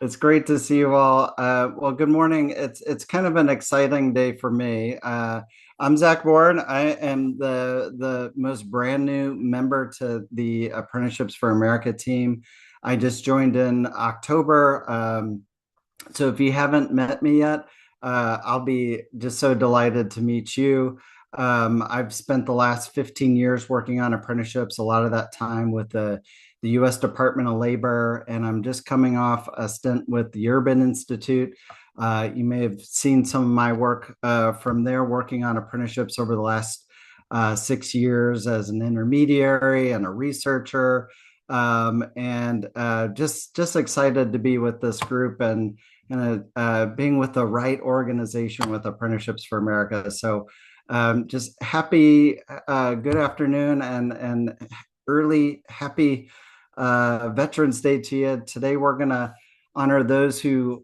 It's great to see you all. Well, good morning. It's kind of an exciting day for me. I'm Zach Boren. I am the most brand new member to the Apprenticeships for America team. I just joined in October. So if you haven't met me yet, I'll be just so delighted to meet you. I've spent the last 15 years working on apprenticeships, a lot of that time with the U.S. Department of Labor, and I'm just coming off a stint with the Urban Institute. You may have seen some of my work from there, working on apprenticeships over the last 6 years as an intermediary and a researcher. And just excited to be with this group and being with the right organization with Apprenticeships for America. So just happy, good afternoon and early happy Veterans Day to you. Today we're going to honor those who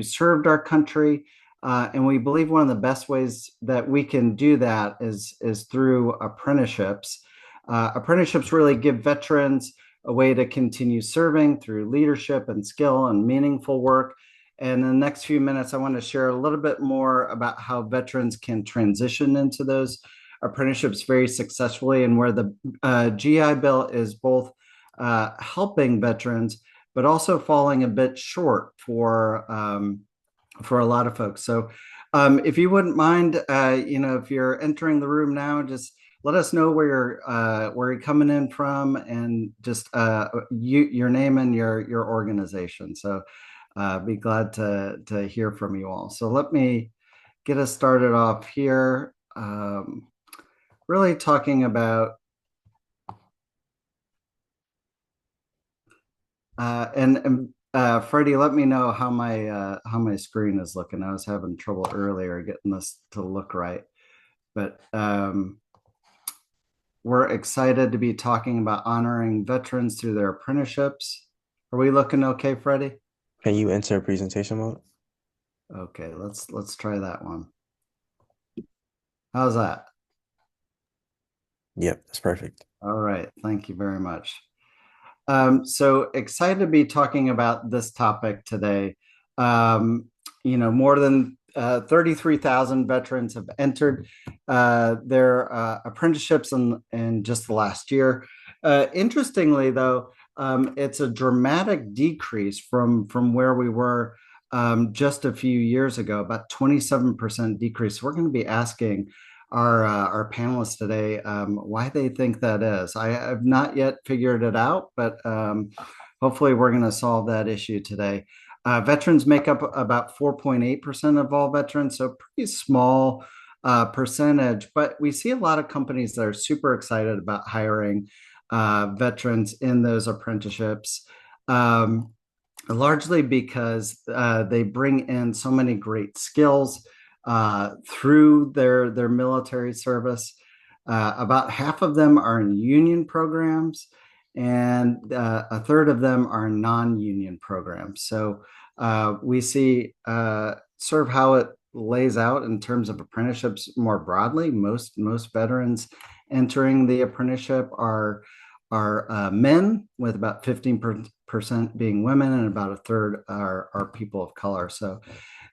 served our country. And we believe one of the best ways that we can do that is through apprenticeships. Apprenticeships really give veterans a way to continue serving through leadership and skill and meaningful work. And in the next few minutes, I want to share a little bit more about how veterans can transition into those apprenticeships very successfully, and where the GI Bill is both helping veterans, but also falling a bit short for a lot of folks. So if you wouldn't mind, if you're entering the room now, just let us know where you're coming in from, and just your name and your organization. So be glad to hear from you all. So let me get us started off here. Really talking about Freddie, let me know how my screen is looking. I was having trouble earlier getting this to look right, but we're excited to be talking about honoring veterans through their apprenticeships. Are we looking okay, Freddie? Can you enter presentation mode? Okay, let's try that one. How's that? Yep, that's perfect. All right, thank you very much. So excited to be talking about this topic today. More than 33,000 veterans have entered their apprenticeships in just the last year. Interestingly, though, it's a dramatic decrease from where we were just a few years ago, about 27% decrease. We're going to be asking our panelists today why they think that is. I have not yet figured it out, but hopefully we're going to solve that issue today. Veterans make up about 4.8% of all veterans, so pretty small percentage, but we see a lot of companies that are super excited about hiring veterans in those apprenticeships. Largely because they bring in so many great skills through their military service. About half of them are in union programs, and a third of them are non-union programs. So we see sort of how it lays out in terms of apprenticeships more broadly. Most veterans entering the apprenticeship are men, with about 15% being women, and about a third are people of color. So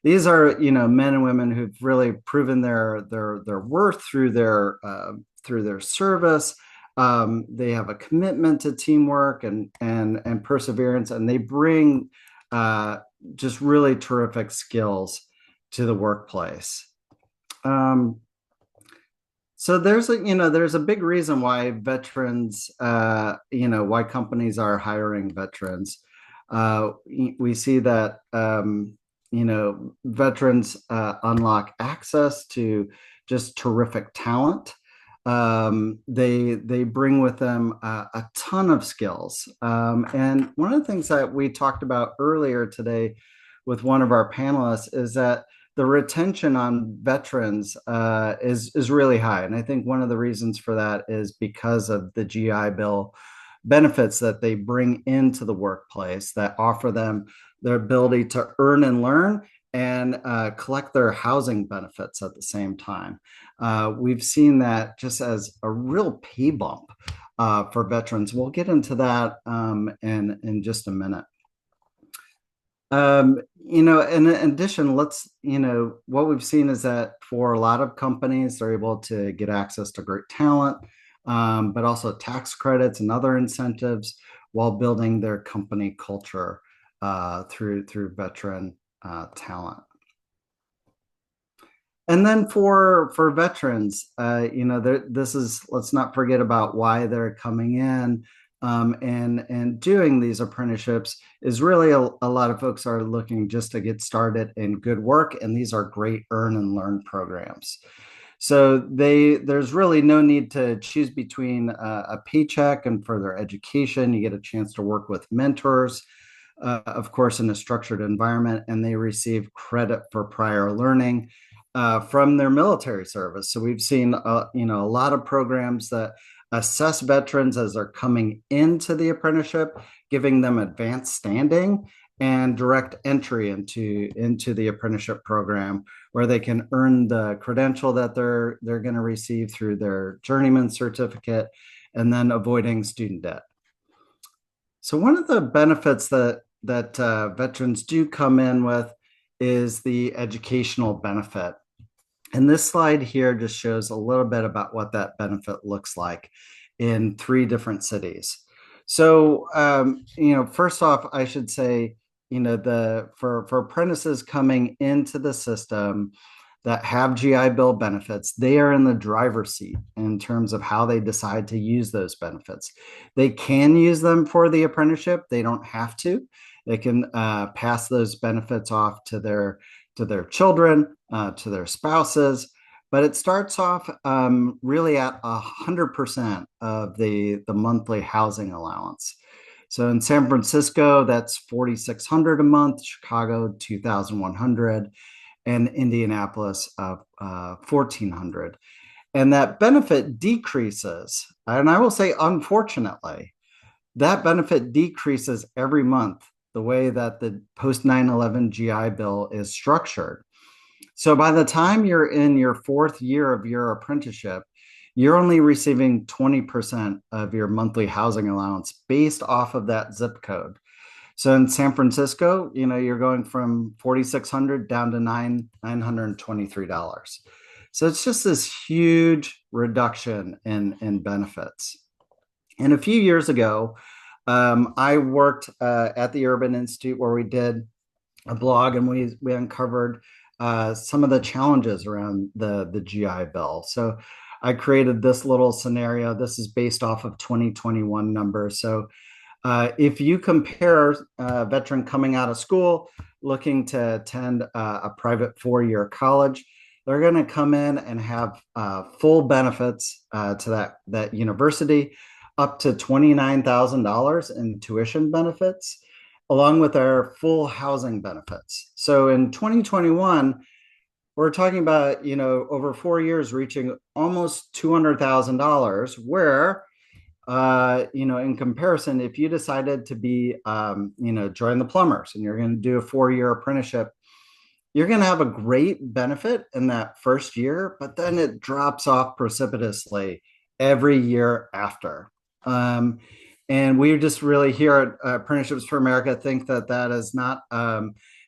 these are men and women who've really proven their worth through their service. They have a commitment to teamwork and perseverance, and they bring just really terrific skills to the workplace. So there's a big reason why veterans, why companies are hiring veterans. We see that veterans unlock access to just terrific talent. They bring with them a ton of skills. And one of the things that we talked about earlier today with one of our panelists is that the retention on veterans is really high. And I think one of the reasons for that is because of the GI Bill benefits that they bring into the workplace that offer them their ability to earn and learn and collect their housing benefits at the same time. We've seen that just as a real pay bump for veterans. We'll get into that in just a minute. In addition, what we've seen is that for a lot of companies, they're able to get access to great talent, but also tax credits and other incentives while building their company culture through veteran talent. And then for veterans, this is, let's not forget about why they're coming in and doing these apprenticeships is really a lot of folks are looking just to get started in good work, and these are great earn and learn programs. So there's really no need to choose between a paycheck and further education. You get a chance to work with mentors, of course, in a structured environment, and they receive credit for prior learning from their military service. So we've seen, a lot of programs that assess veterans as they're coming into the apprenticeship, giving them advanced standing and direct entry into the apprenticeship program, where they can earn the credential that they're going to receive through their journeyman certificate, and then avoiding student debt. So one of the benefits that veterans do come in with is the educational benefit. And this slide here just shows a little bit about what that benefit looks like in 3 different cities. So, first off, I should say, for apprentices coming into the system that have GI Bill benefits, they are in the driver's seat in terms of how they decide to use those benefits. They can use them for the apprenticeship. They don't have to. They can pass those benefits off to their children, to their spouses, but it starts off really at 100% of the monthly housing allowance. So in San Francisco, that's $4,600 a month, Chicago, $2,100, and Indianapolis, $1,400. And that benefit decreases. And I will say, unfortunately, that benefit decreases every month the way that the post 9/11 GI Bill is structured. So by the time you're in your 4th year of your apprenticeship, you're only receiving 20% of your monthly housing allowance based off of that zip code. So in San Francisco, you're going from 4,600 down to $923. So it's just this huge reduction in benefits. And a few years ago, I worked at the Urban Institute, where we did a blog, and we uncovered some of the challenges around the GI Bill. So I created this little scenario. This is based off of 2021 numbers. So if you compare a veteran coming out of school looking to attend a private 4-year college, they're going to come in and have full benefits to that university, up to $29,000 in tuition benefits, along with our full housing benefits. So in 2021, we're talking about, over 4 years reaching almost $200,000, where, in comparison, if you decided to be, join the plumbers and you're going to do a 4-year apprenticeship, you're going to have a great benefit in that first year, but then it drops off precipitously every year after. And we just really here at Apprenticeships for America think that is not,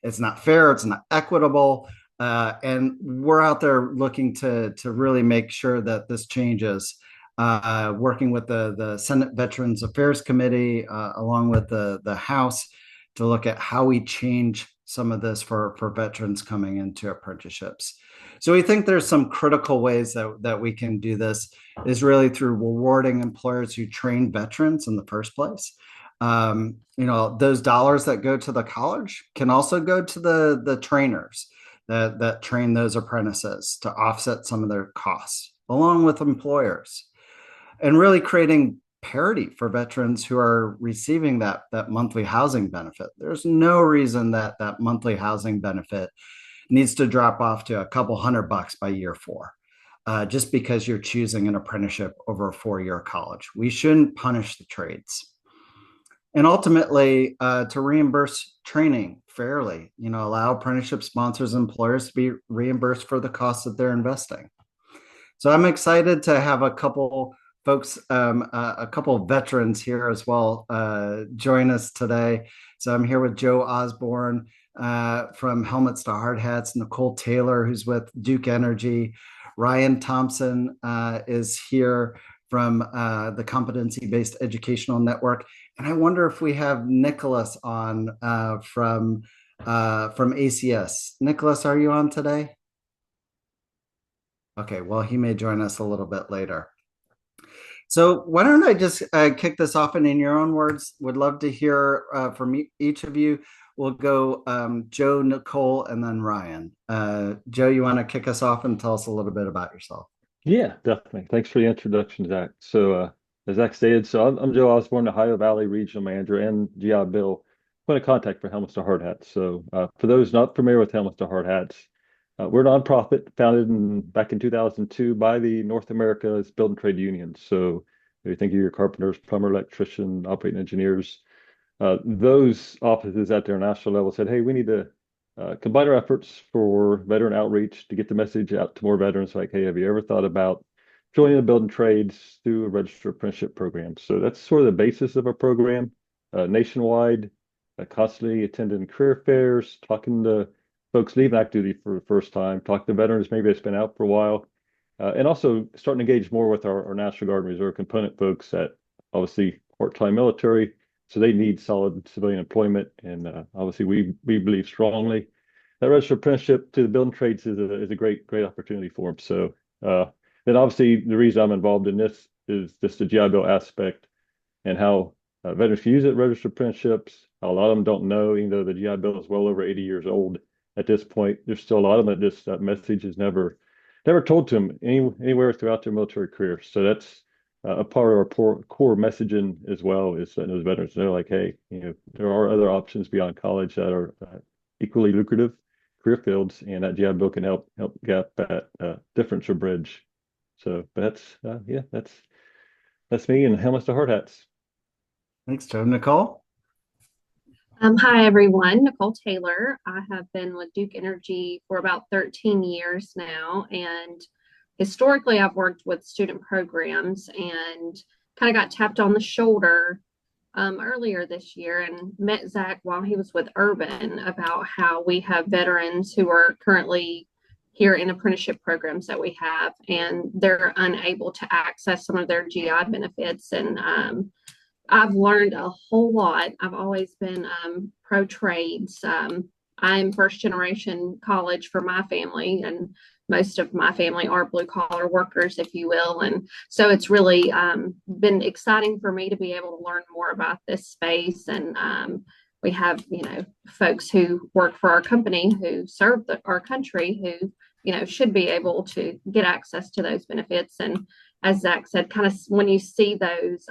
it's not fair, it's not equitable, and we're out there looking to really make sure that this changes. Working with the Senate Veterans Affairs Committee, along with the House, to look at how we change some of this for veterans coming into apprenticeships. So we think there's some critical ways that we can do this, is really through rewarding employers who train veterans in the first place. Those dollars that go to the college can also go to the trainers that train those apprentices to offset some of their costs, along with employers, and really creating parity for veterans who are receiving that monthly housing benefit. There's no reason that monthly housing benefit needs to drop off to a couple $100 by year 4, just because you're choosing an apprenticeship over a 4-year college. We shouldn't punish the trades. And ultimately, to reimburse training fairly, allow apprenticeship sponsors and employers to be reimbursed for the costs that they're investing. So I'm excited to have a couple folks, a couple of veterans here as well, join us today. So I'm here with Joe Osborn from Helmets to Hardhats, Nichole Taylor, who's with Duke Energy. Ryan Thompson is here from the Competency Based Educational Network. And I wonder if we have Nicholas on from ACS. Nicholas, are you on today? Okay, well, he may join us a little bit later. So why don't I just kick this off and in your own words? Would love to hear from each of you. We'll go Joe, Nichole, and then Ryan. Joe, you want to kick us off and tell us a little bit about yourself? Yeah, definitely. Thanks for the introduction, Zach. As Zach stated, I'm Joe Osborn, Ohio Valley Regional Manager and GI Bill point of contact for Helmets to Hardhats. For those not familiar with Helmets to Hardhats, we're a nonprofit founded back in 2002 by the North America's Building Trade Unions. So, if you think of your carpenters, plumber, electrician, operating engineers, those offices at the international level said, hey, we need to combine our efforts for veteran outreach to get the message out to more veterans like, hey, have you ever thought about joining the building trades through a registered apprenticeship program? So that's sort of the basis of our program nationwide, constantly attending career fairs, talking to folks leaving active duty for the first time, talking to veterans maybe that's been out for a while, and also starting to engage more with our National Guard and Reserve component folks that obviously part-time military, so they need solid civilian employment. And obviously, we believe strongly that registered apprenticeship to the building trades is a great opportunity for them. Then obviously the reason I'm involved in this is just the GI Bill aspect and how veterans can use it, registered apprenticeships. A lot of them don't know, even though the GI Bill is well over 80 years old at this point. There's still a lot of them that that message is never told to them anywhere throughout their military career. So that's a part of our core messaging as well, is letting those veterans know, like, hey, there are other options beyond college that are equally lucrative career fields, and that GI Bill can help gap that difference or bridge. But that's me and Helmets to Hardhats. Thanks, Joe. Nichole? Hi, everyone. Nichole Taylor. I have been with Duke Energy for about 13 years now. And historically, I've worked with student programs and kind of got tapped on the shoulder earlier this year and met Zach while he was with Urban about how we have veterans who are currently here in apprenticeship programs that we have, and they're unable to access some of their GI benefits. And I've learned a whole lot. I've always been pro trades. I'm first generation college for my family, and most of my family are blue collar workers, if you will. And so it's really been exciting for me to be able to learn more about this space. And we have, folks who work for our company who serve our country who, should be able to get access to those benefits. And as Zach said, kind of when you see those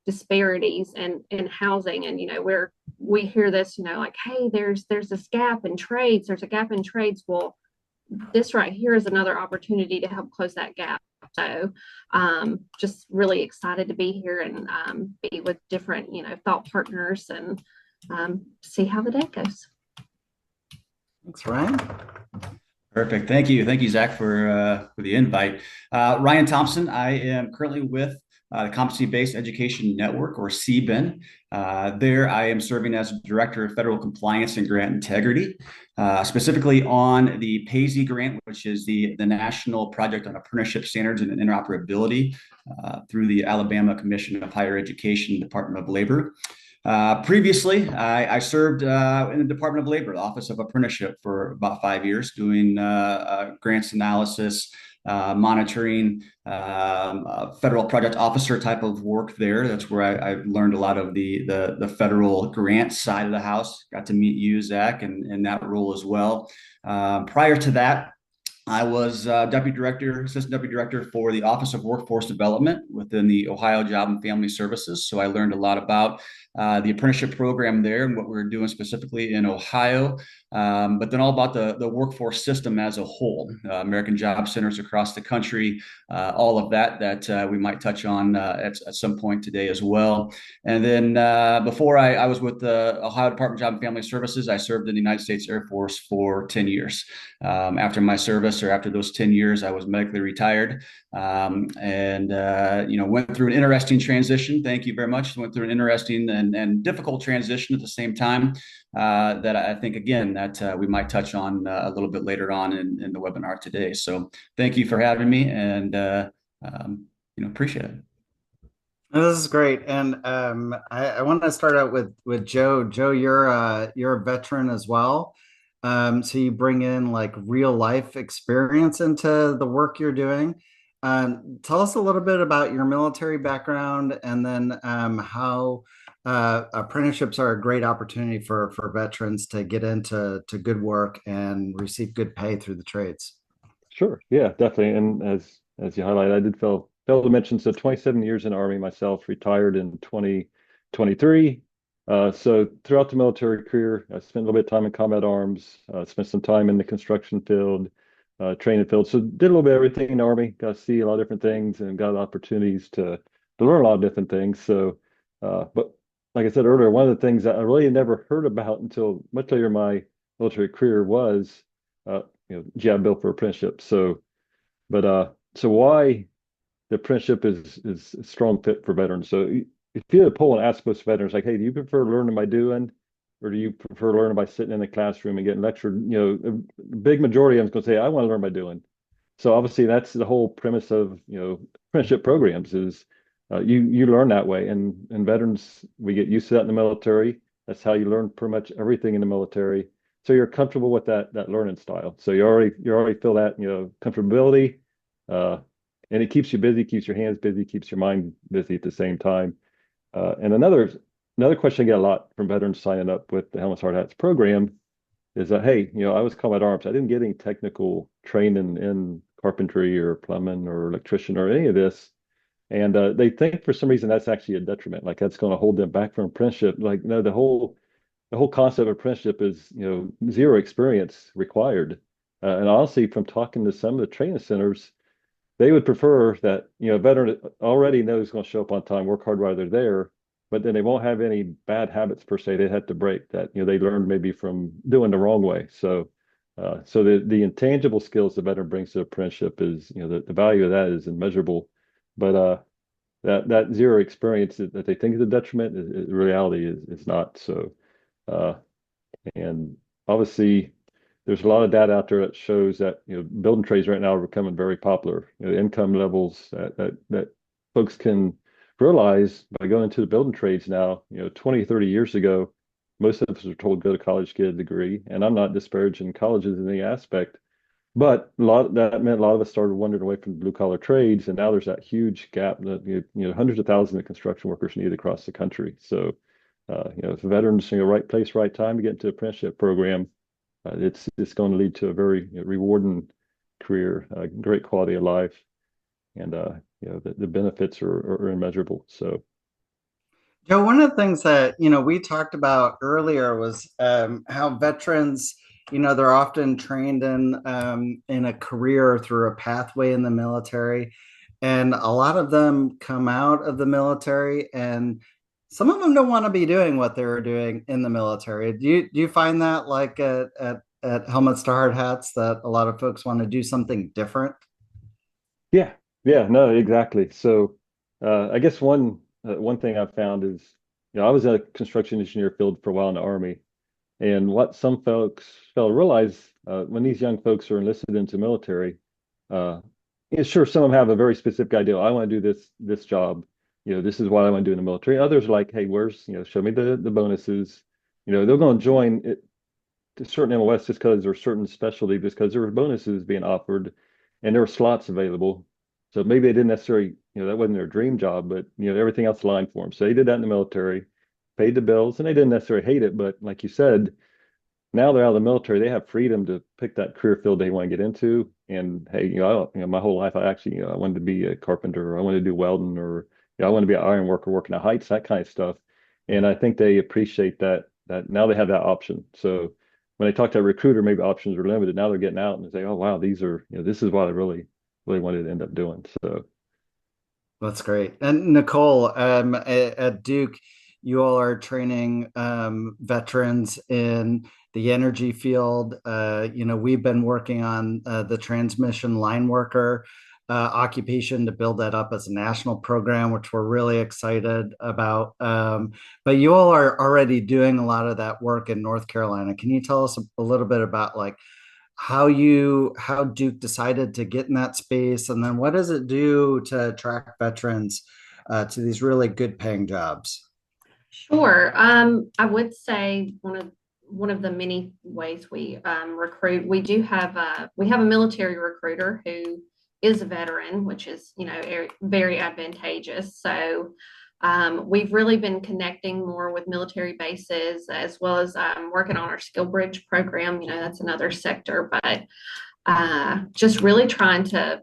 disparities in housing, and we hear this, like, hey, there's this gap in trades, there's a gap in trades. Well, this right here is another opportunity to help close that gap. So just really excited to be here and be with different thought partners and see how the day goes. Thanks, Ryan. Perfect. Thank you, Zach, for the invite. Ryan Thompson. I am currently with the Competency-Based Education Network, or CBIN. There, I am serving as Director of Federal Compliance and Grant Integrity, specifically on the PAYSE grant, which is the National Project on Apprenticeship Standards and Interoperability through the Alabama Commission of Higher Education, Department of Labor. Previously, I served in the Department of Labor, the Office of Apprenticeship, for about 5 years, doing grants analysis, monitoring, federal project officer type of work there. That's where I learned a lot of the federal grant side of the house. Got to meet you, Zach, in that role as well. Prior to that, I was assistant deputy director for the Office of Workforce Development within the Ohio Job and Family Services. So I learned a lot about the apprenticeship program there and what we were doing specifically in Ohio, but then all about the workforce system as a whole, American Job Centers across the country, all of that we might touch on at some point today as well. And then before I was with the Ohio Department of Job and Family Services, I served in the United States Air Force for 10 years. After my service, or after those 10 years, I was medically retired, and went through an interesting transition. Thank you very much. Went through an interesting and and difficult transition at the same time that I think, again, that we might touch on a little bit later on in the webinar today. So thank you for having me, and appreciate it. This is great, and I want to start out with Joe. Joe, you're a veteran as well, so you bring in like real life experience into the work you're doing. Tell us a little bit about your military background, and then how apprenticeships are a great opportunity for veterans to get into good work and receive good pay through the trades. Sure. Yeah, definitely. And as you highlighted, I did fail to mention, so 27 years in the Army myself, retired in 2023. So throughout the military career, I spent a little bit of time in combat arms, spent some time in the construction field, training field. So did a little bit of everything in the Army, got to see a lot of different things and got opportunities to learn a lot of different things. So, but like I said earlier, one of the things that I really never heard about until much later in my military career was GI Bill for apprenticeship. So, so why the apprenticeship is a strong fit for veterans. So if you had a poll and ask most veterans, like, hey, do you prefer learning by doing, or do you prefer learning by sitting in the classroom and getting lectured? A big majority of them is going to say, I want to learn by doing. So obviously that's the whole premise of apprenticeship programs is you learn that way, and veterans, we get used to that in the military. That's how you learn pretty much everything in the military. So you're comfortable with that learning style. So you already feel that comfortability, and it keeps you busy, keeps your hands busy, keeps your mind busy at the same time. And another question I get a lot from veterans signing up with the Helmets Hardhats program is that, hey, I was combat arms. I didn't get any technical training in carpentry or plumbing or electrician or any of this. And they think for some reason that's actually a detriment, like that's going to hold them back from apprenticeship. Like, no, the whole concept of apprenticeship is, zero experience required. And honestly, from talking to some of the training centers, they would prefer that, a veteran already knows going to show up on time, work hard while they're there, but then they won't have any bad habits per se they had to break that, they learned maybe from doing the wrong way. So, so the intangible skills the veteran brings to apprenticeship is, the value of that is immeasurable. But that zero experience that they think is a detriment, in reality is not. So, and obviously, there's a lot of data out there that shows that building trades right now are becoming very popular. The income levels that folks can realize by going to the building trades now. 20, 30 years ago, most of us were told go to college, get a degree, and I'm not disparaging colleges in any aspect, but that meant a lot of us started wandering away from blue collar trades, and now there's that huge gap that hundreds of thousands of construction workers need across the country. So, if veterans, right place, right time to get into the apprenticeship program. It's going to lead to a very rewarding career, great quality of life, and the benefits are immeasurable. So, Joe, one of the things that we talked about earlier was how veterans, they're often trained in a career through a pathway in the military, and a lot of them come out of the military, and some of them don't want to be doing what they were doing in the military. Do you find that like at Helmets to Hardhats that a lot of folks want to do something different? yeah, no, exactly. So, I guess one thing I've found is, I was a construction engineer field for a while in the Army, and what some folks fail to realize when these young folks are enlisted into military, sure, some of them have a very specific idea. I want to do this job. This is what I want to do in the military. Others are like, hey, show me the bonuses. They're going to join it to certain MOS just because there's certain specialty, just because there were bonuses being offered and there were slots available. So maybe they didn't necessarily, that wasn't their dream job, but everything else aligned for them. So they did that in the military, paid the bills, and they didn't necessarily hate it. But like you said, now they're out of the military, they have freedom to pick that career field they want to get into. And hey, my whole life I actually, I wanted to be a carpenter, or I wanted to do welding, or I want to be an iron worker working at heights, that kind of stuff. And I think they appreciate that now they have that option. So when they talk to a recruiter, maybe options are limited. Now they're getting out and they say, oh wow, these are, this is what I really wanted to end up doing. So That's great. And Nichole, at Duke, you all are training veterans in the energy field. We've been working on the transmission line worker occupation to build that up as a national program, which we're really excited about. But you all are already doing a lot of that work in North Carolina. Can you tell us a little bit about like how Duke decided to get in that space, and then what does it do to attract veterans to these really good paying jobs? Sure. I would say one of the many ways we recruit, we have a military recruiter who is a veteran, which is very advantageous. So we've really been connecting more with military bases as well as working on our Skill Bridge program. That's another sector, but just really trying to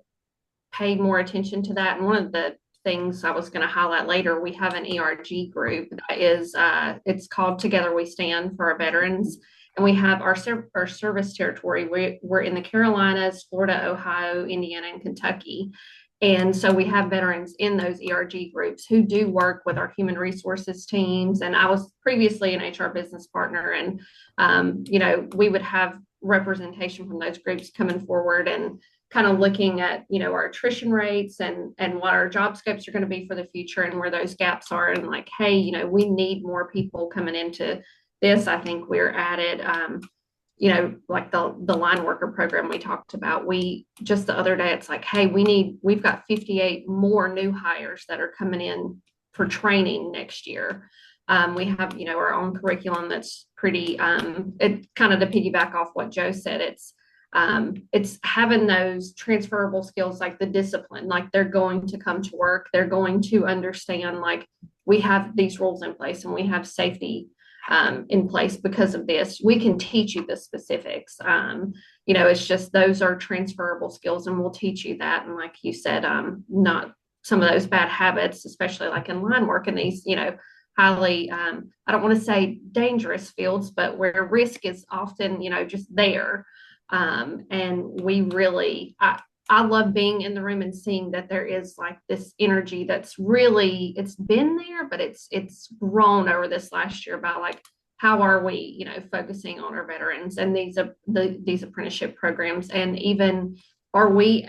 pay more attention to that. And one of the things I was going to highlight later, we have an ERG group that is, it's called Together We Stand for our veterans. And we have our service territory. We're in the Carolinas, Florida, Ohio, Indiana, and Kentucky. And so we have veterans in those ERG groups who do work with our human resources teams. And I was previously an HR business partner, and we would have representation from those groups coming forward and kind of looking at our attrition rates and what our job scopes are going to be for the future and where those gaps are, and like, hey, we need more people coming into this. I think we're added like the line worker program we talked about. We just the other day, it's like, hey, we've got 58 more new hires that are coming in for training next year. We have our own curriculum that's pretty it kind of to piggyback off what Joe said, it's having those transferable skills, like the discipline, like they're going to come to work, they're going to understand, like, we have these rules in place and we have safety in place because of this. We can teach you the specifics. It's just those are transferable skills, and we'll teach you that. And like you said, not some of those bad habits, especially like in line work and these, highly, I don't want to say dangerous fields, but where risk is often, just there. And we really, I love being in the room and seeing that there is like this energy that's really, it's been there, but it's grown over this last year about like, how are we, focusing on our veterans and these apprenticeship programs, and even are we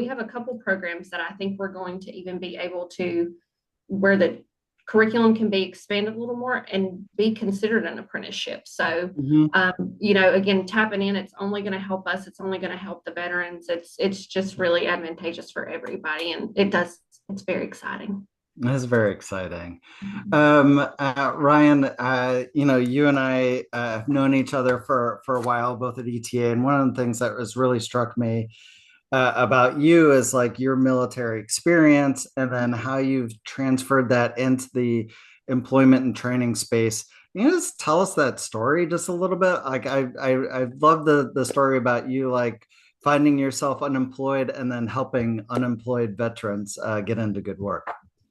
have a couple programs that I think we're going to even be able to, where the curriculum can be expanded a little more and be considered an apprenticeship. So, again, tapping in, it's only going to help us. It's only going to help the veterans. It's just really advantageous for everybody. And it's very exciting. That's very exciting. Ryan, you and I have known each other for a while, both at ETA. And one of the things that was really struck me about you is like your military experience, and then how you've transferred that into the employment and training space. Can you just tell us that story just a little bit? Like I love the story about you like finding yourself unemployed and then helping unemployed veterans get into good work.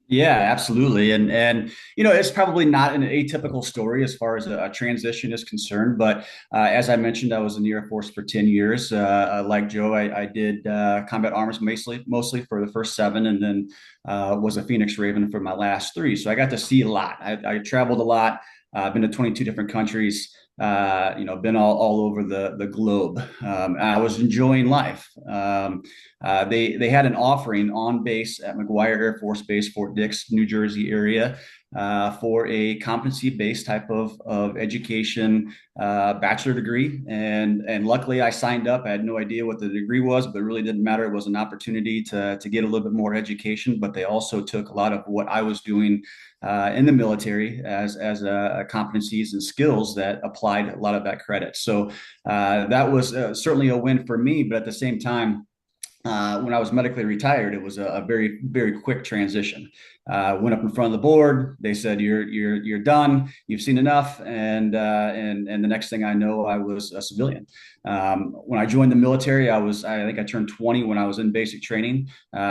Yeah, absolutely. And it's probably not an atypical story as far as a transition is concerned. But as I mentioned, I was in the Air Force for 10 years. Like Joe, I did combat arms mostly for the first 7, and then was a Phoenix Raven for my last 3. So I got to see a lot. I traveled a lot. I've been to 22 different countries. Been all over the globe. I was enjoying life. They had an offering on base at McGuire Air Force Base, Fort Dix, New Jersey area, for a competency-based type of education, bachelor degree. And luckily I signed up. I had no idea what the degree was, but it really didn't matter. It was an opportunity to get a little bit more education, but they also took a lot of what I was doing in the military as competencies and skills that applied a lot of that credit. So that was certainly a win for me. But at the same time, when I was medically retired, it was a very, very quick transition. Went up in front of the board. They said, "You're done. You've seen enough." And the next thing I know, I was a civilian. When I joined the military, I think I turned 20 when I was in basic training.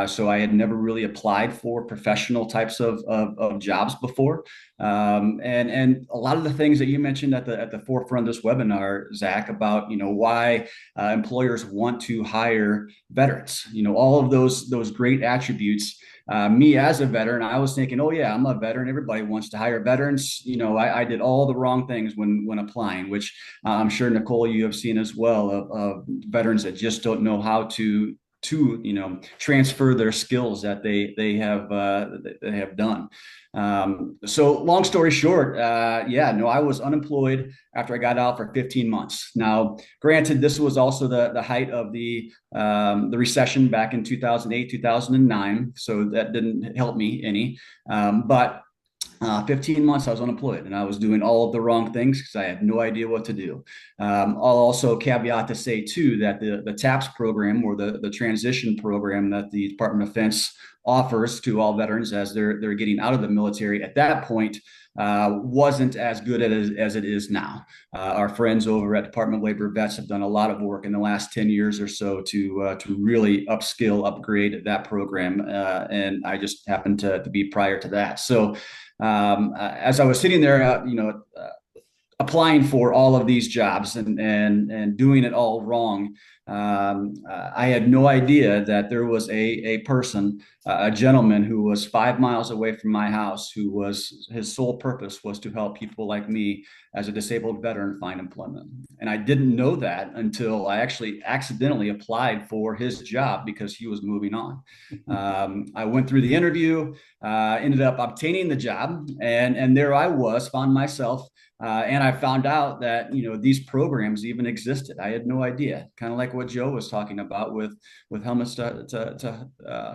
So I had never really applied for professional types of jobs before. And a lot of the things that you mentioned at the forefront of this webinar, Zach, about why employers want to hire veterans, all of those great attributes. Me as a veteran, I was thinking, oh yeah, I'm a veteran. Everybody wants to hire veterans. I did all the wrong things when applying, which I'm sure Nichole, you have seen as well, of veterans that just don't know how to to transfer their skills that they have done. So long story short, I was unemployed after I got out for 15 months. Now, granted, this was also the height of the recession back in 2008, 2009. So that didn't help me any. But 15 months I was unemployed and I was doing all of the wrong things because I had no idea what to do. I'll also caveat to say too that the TAPS program, or the transition program that the Department of Defense offers to all veterans as they're getting out of the military at that point, wasn't as good as it is now. Our friends over at Department of Labor Vets have done a lot of work in the last 10 years or so to really upgrade that program. And I just happened to be prior to that. So as I was sitting there, applying for all of these jobs and doing it all wrong, I had no idea that there was a person, a gentleman who was 5 miles away from my house, his sole purpose was to help people like me as a disabled veteran find employment. And I didn't know that until I actually accidentally applied for his job because he was moving on. I went through the interview, ended up obtaining the job, and there I was, found myself. And I found out that these programs even existed. I had no idea. Kind of like what Joe was talking about with helmets to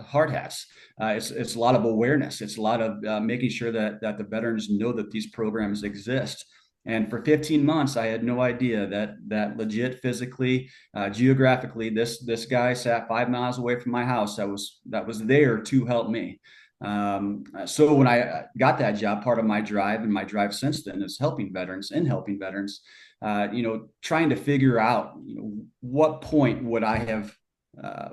hard hats. It's a lot of awareness. It's a lot of making sure that the veterans know that these programs exist. And for 15 months, I had no idea that legit, physically, geographically, this guy sat 5 miles away from my house. That was there to help me. So when I got that job, part of my drive and my drive since then is helping veterans, trying to figure out, what point would I have,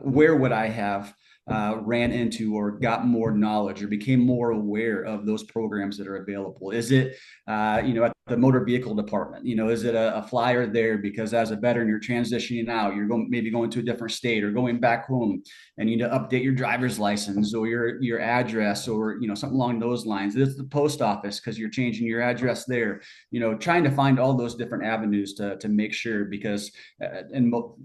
where would I have ran into or got more knowledge or became more aware of those programs that are available? Is it, at the motor vehicle department, is it a flyer there because as a veteran, you're transitioning out, you're maybe going to a different state or going back home and you need to update your driver's license or your address or, something along those lines. It's the post office because you're changing your address there, trying to find all those different avenues to make sure, because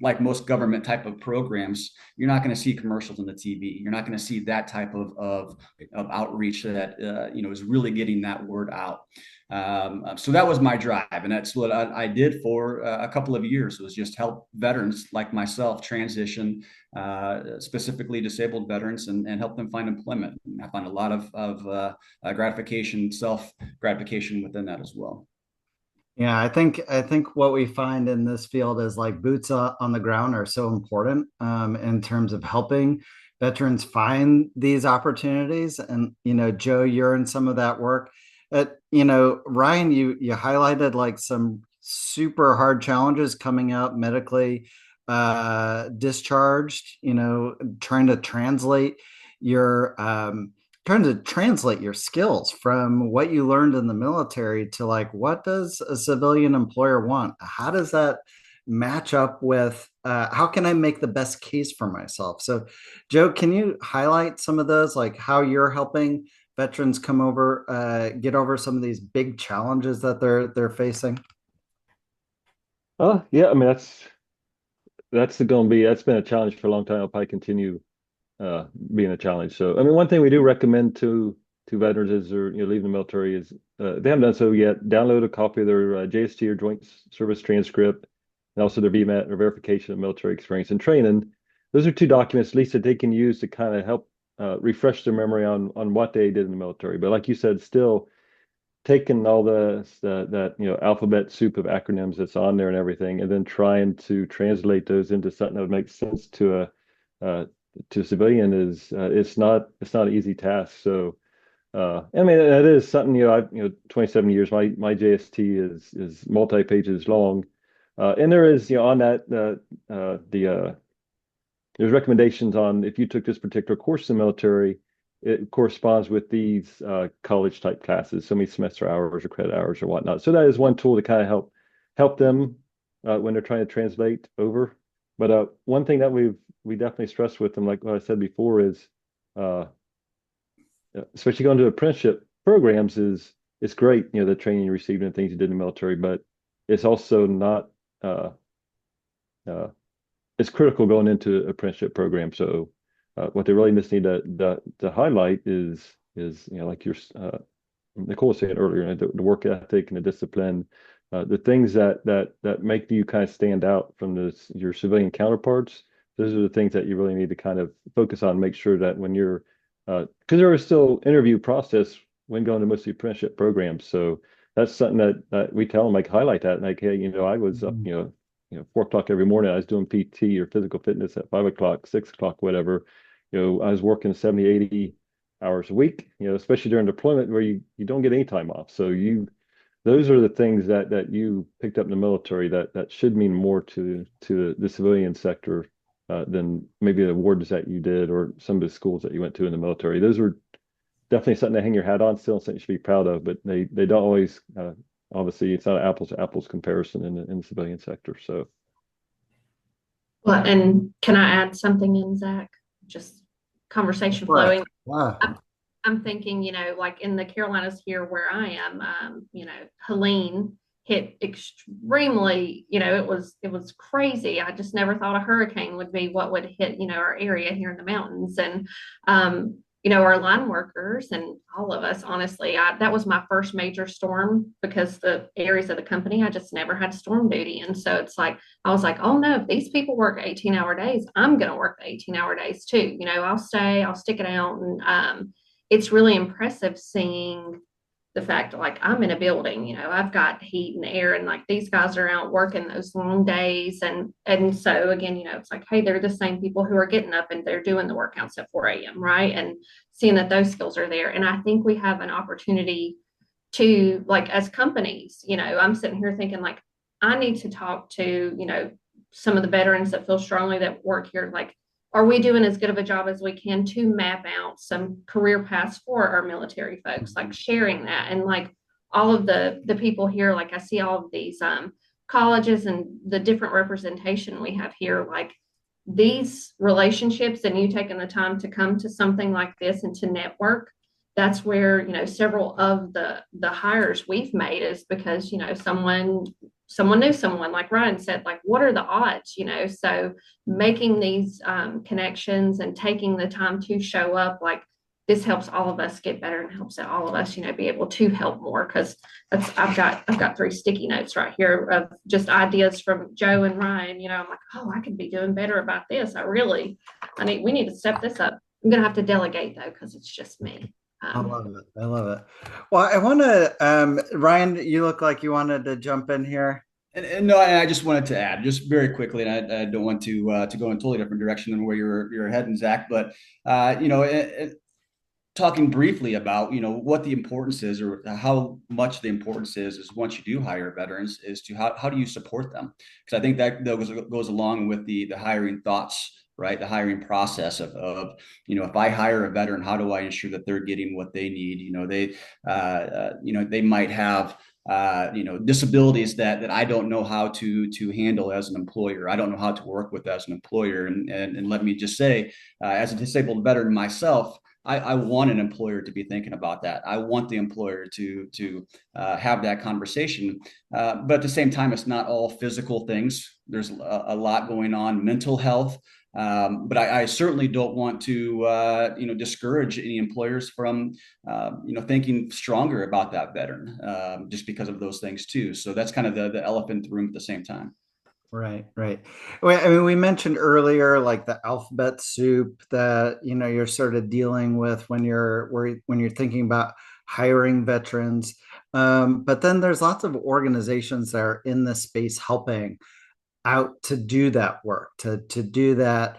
like most government type of programs, you're not going to see commercials on the TV. You're not going to see that type of outreach that, is really getting that word out. So that was my drive. And that's what I did for a couple of years, was just help veterans like myself transition, specifically disabled veterans, and help them find employment. And I find a lot of gratification, self-gratification within that as well. Yeah, I think what we find in this field is like boots on the ground are so important in terms of helping veterans find these opportunities. And Joe, you're in some of that work. Ryan, you highlighted like some super hard challenges coming out medically discharged. Trying to translate your skills from what you learned in the military to like, what does a civilian employer want? How does that match up with how can I make the best case for myself? So Joe, can you highlight some of those, like how you're helping veterans get over some of these big challenges that they're facing? Yeah, I mean that's been a challenge for a long time. It'll probably continue being a challenge. So, I mean, one thing we do recommend to veterans is, or leaving the military, is they haven't done so yet, download a copy of their JST or Joint Service Transcript, and also their VMAT or Verification of Military Experience and Training. Those are two documents, at least, that they can use to kind of help refresh their memory on what they did in the military. But like you said, still taking all that alphabet soup of acronyms that's on there and everything, and then trying to translate those into something that would make sense to a civilian is it's not an easy task. So I mean, that is something, 27 years, my JST is multi pages long, and there is on that there's recommendations on if you took this particular course in the military, it corresponds with these college type classes, so many semester hours or credit hours or whatnot. So that is one tool to kind of help them when they're trying to translate over. But one thing that we definitely stress with them, like what I said before, is especially going to apprenticeship programs, is it's great, the training you received and things you did in the military, but it's also not it's critical going into apprenticeship program. So what they really just need to highlight is like Nichole was saying earlier, the work ethic and the discipline, the things that make you kind of stand out from your civilian counterparts. Those are the things that you really need to kind of focus on, make sure that when you're, because there is still interview process when going to most of the apprenticeship programs. So that's something that we tell them, like highlight that, like, hey, I was up, 4 o'clock every morning. I was doing PT or physical fitness at 5 o'clock, 6 o'clock, whatever. I was working 70, 80 hours a week, especially during deployment where you don't get any time off. So those are the things that you picked up in the military that should mean more to the civilian sector than maybe the awards that you did or some of the schools that you went to in the military. Those are definitely something to hang your hat on, still something you should be proud of, but they don't always, obviously it's not an apples to apples comparison in the civilian sector. So. Well, and can I add something in, Zach? Just conversation flowing. Wow. I'm thinking, like in the Carolinas here where I am, Helene hit extremely, it was crazy. I just never thought a hurricane would be what would hit, our area here in the mountains. And, our line workers and all of us, honestly, that was my first major storm because the areas of the company, I just never had storm duty. And so it's like, I was like, oh no, if these people work 18-hour days, I'm going to work the 18-hour days too. I'll stick it out. And, it's really impressive seeing the fact like I'm in a building, I've got heat and air and like these guys are out working those long days. And so again, it's like, hey, they're the same people who are getting up and they're doing the workouts at 4 a.m. Right. And seeing that those skills are there. And I think we have an opportunity to, like, as companies, I'm sitting here thinking like, I need to talk to, some of the veterans that feel strongly that work here, like, are we doing as good of a job as we can to map out some career paths for our military folks, like sharing that? And like all of the people here, like I see all of these colleges and the different representation we have here, like these relationships and you taking the time to come to something like this and to network, that's where, several of the hires we've made is because, someone knew someone, like Ryan said, like, what are the odds, so making these connections and taking the time to show up, like this helps all of us get better and helps all of us, be able to help more. Cause I've got 3 sticky notes right here of just ideas from Joe and Ryan, I'm like, oh, I could be doing better about this. We need to step this up. I'm going to have to delegate though, cause it's just me. I love it. I love it. Well, I want to, Ryan, you look like you wanted to jump in here. And no, I just wanted to add just very quickly, and I don't want to go in a totally different direction than where you're heading, Zach, but talking briefly about what the importance is or how much the importance is once you do hire veterans is to how do you support them? Because I think that goes along with the hiring thoughts, right? The hiring process of if I hire a veteran, how do I ensure that they're getting what they need? They might have disabilities that I don't know how to handle as an employer. I don't know how to work with as an employer. And let me just say, as a disabled veteran myself, I want an employer to be thinking about that. I want the employer to have that conversation. But at the same time, it's not all physical things. There's a lot going on, mental health. But I certainly don't want to, discourage any employers from, thinking stronger about that veteran just because of those things too. So that's kind of the elephant in the room at the same time. Right. Well, I mean, we mentioned earlier, like the alphabet soup that, you're sort of dealing with when you're thinking about hiring veterans. But then there's lots of organizations that are in this space helping out to do that work, to do that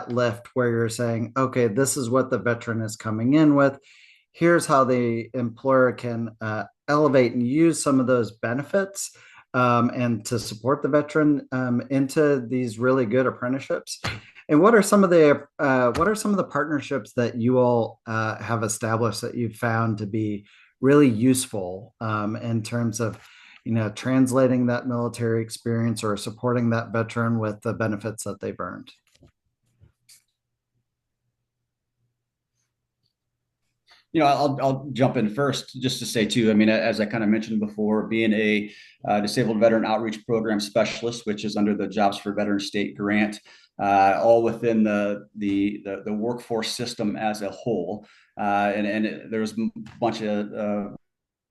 lift where you're saying, okay, this is what the veteran is coming in with. Here's how the employer can elevate and use some of those benefits and to support the veteran into these really good apprenticeships. And what are some of the partnerships that you all have established that you've found to be really useful in terms of translating that military experience or supporting that veteran with the benefits that they've earned? I'll jump in first just to say too. I mean, as I kind of mentioned before, being a disabled veteran outreach program specialist, which is under the Jobs for Veterans State grant, all within the workforce system as a whole. And there's a bunch of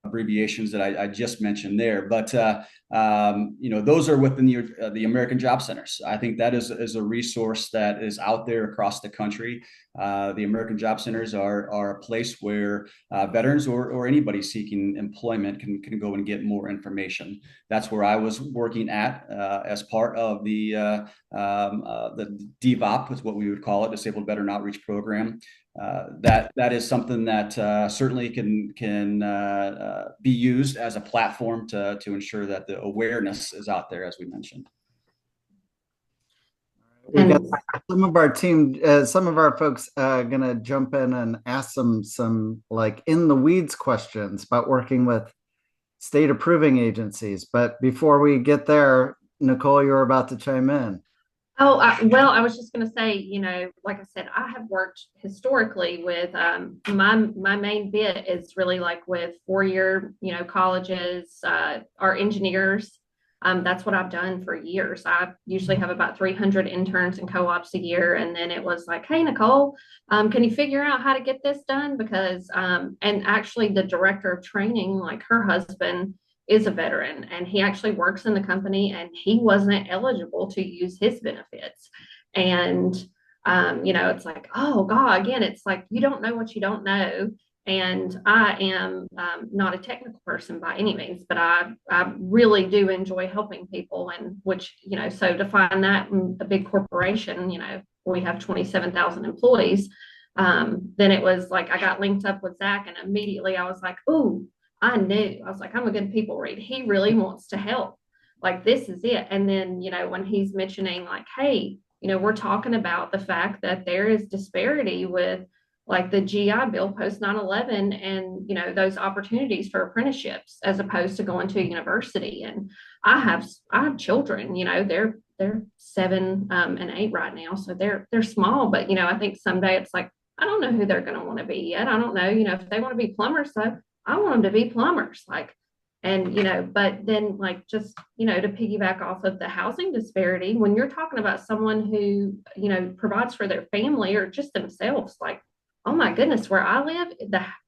abbreviations that I just mentioned there, but those are within the American Job Centers. I think that is a resource that is out there across the country. The American Job Centers are a place where veterans or anybody seeking employment can go and get more information. That's where I was working at as part of the DVOP, is what we would call it, Disabled Veteran Outreach Program. That is something that certainly can be used as a platform to ensure that the awareness is out there, as we mentioned. We got some of our team, some of our folks gonna jump in and ask some like in the weeds questions about working with state approving agencies. But before we get there, Nichole, you're about to chime in. Oh, well, I was just going to say, like I said, I have worked historically with my main bit is really like with 4-year, colleges, our engineers. That's what I've done for years. I usually have about 300 interns and co-ops a year. And then it was like, hey, Nichole, can you figure out how to get this done? Because, and actually the director of training, like her husband, is a veteran and he actually works in the company and he wasn't eligible to use his benefits. And, it's like, oh God, again, it's like, you don't know what you don't know. And I am not a technical person by any means, but I really do enjoy helping people. And which, so to find that in a big corporation, we have 27,000 employees. Then it was like, I got linked up with Zach and immediately I was like, ooh, I was like, I'm a good people read. He really wants to help. Like, this is it. And then, when he's mentioning like, hey, we're talking about the fact that there is disparity with like the GI Bill post 9/11 and, those opportunities for apprenticeships as opposed to going to a university. And I have children, they're 7 and 8 right now. So they're small, but, I think someday it's like, I don't know who they're going to want to be yet. I don't know, if they want to be plumbers, so I want them to be plumbers, but then like, just, to piggyback off of the housing disparity, when you're talking about someone who, provides for their family or just themselves, like, oh my goodness, where I live,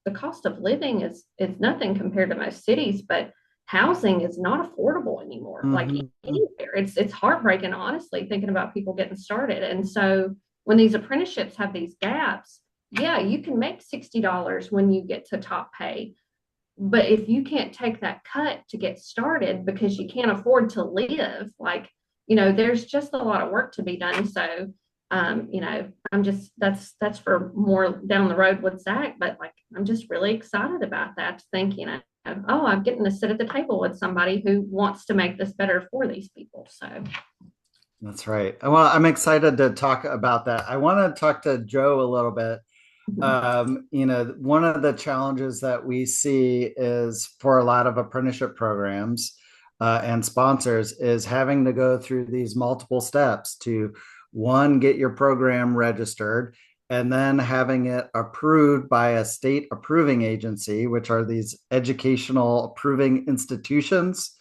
the cost of living is nothing compared to most cities, but housing is not affordable anymore. Mm-hmm. Like anywhere. It's heartbreaking, honestly, thinking about people getting started. And so when these apprenticeships have these gaps, yeah, you can make $60 when you get to top pay. But if you can't take that cut to get started because you can't afford to live, like, there's just a lot of work to be done. So, I'm just, that's for more down the road with Zach, but like, I'm just really excited about that, thinking, oh, I'm getting to sit at the table with somebody who wants to make this better for these people. So. That's right. Well, I'm excited to talk about that. I want to talk to Joe a little bit. One of the challenges that we see is for a lot of apprenticeship programs and sponsors is having to go through these multiple steps to, one, get your program registered, and then having it approved by a state approving agency, which are these educational approving institutions